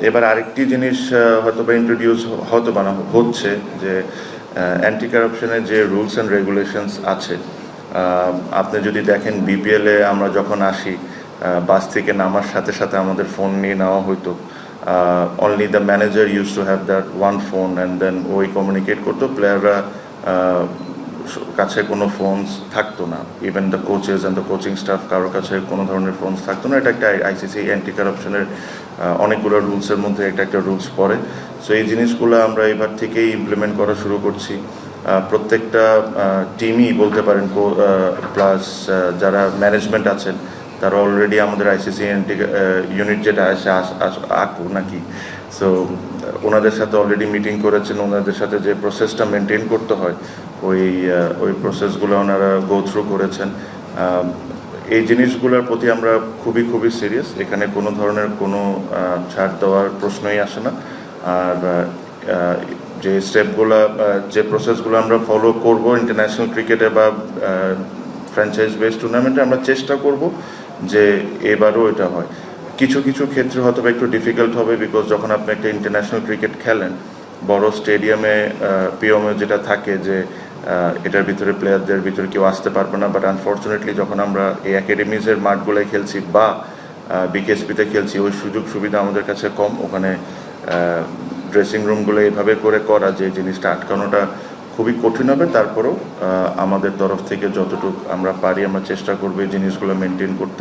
এবার আরেকটি জিনিস হয়তো বা ইন্ট্রোডিউস হয়তো হচ্ছে যে অ্যান্টি কারাপশনের যে রুলস অ্যান্ড রেগুলেশনস আছে, আপনি যদি দেখেন বিপিএলে আমরা যখন আসি বাস থেকে নামার সাথে সাথে আমাদের ফোন নিয়ে নেওয়া হতো। Only the manager used to have that one phone and then ওই কমিউনিকেট করতো, প্লেয়াররা কাছে কোনো ফোনস থাকতো না। Even the coaches and the coaching staff কারোর কাছে কোনো ধরনের ফোনস থাকতো না। এটা একটা আইসিসি অ্যান্টি কারাপশনের অনেকগুলো রুলসের মধ্যে একটা রুলস পড়ে। সো এই জিনিসগুলো আমরা এবার থেকেই ইমপ্লিমেন্ট করা শুরু করছি। প্রত্যেকটা টিমই বলতে পারেন, প্লাস যারা ম্যানেজমেন্ট আছেন তারা অলরেডি আমাদের আইসিসি অ্যান্টি ইউনিট যেটা আছে আকু নাকি, সো ওনাদের সাথে অলরেডি মিটিং করেছেন। ওনাদের সাথে যে প্রসেসটা মেনটেন করতে হয় ওই প্রসেসগুলো ওনারা গো থ্রু করেছেন। এই জিনিসগুলোর প্রতি আমরা খুবই সিরিয়াস। এখানে কোনো ধরনের কোনো ছাড় দেওয়ার প্রশ্নই আসে না। আর যে স্টেপগুলো, যে প্রসেসগুলো আমরা ফলো করব ইন্টারন্যাশনাল ক্রিকেটে বা ফ্র্যাঞ্চাইজ বেস টুর্নামেন্টে, আমরা চেষ্টা করব যে এবারও এটা হয়। কিছু ক্ষেত্রে হয়তো একটু ডিফিকাল্ট হবে, বিকজ যখন আপনি একটা ইন্টারন্যাশনাল ক্রিকেট খেলেন বড় স্টেডিয়ামে, পিএমে যেটা থাকে যে এটার ভিতরে প্লেয়ারদের ভিতরে কেউ আসতে পারবে না। বাট আনফর্চুনেটলি যখন আমরা এই একাডেমিজের মাঠগুলোয় খেলছি বা বিকেএসপিতে খেলছি, ওই সুযোগ সুবিধা আমাদের কাছে কম। ওখানে ড্রেসিং রুমগুলো এইভাবে করে করা যে জিনিসটা আটকানোটা খুবই কঠিন হবে। তারপরেও আমাদের তরফ থেকে যতটুকু আমরা পারি আমরা চেষ্টা করবো এই জিনিসগুলো মেনটেন করতে।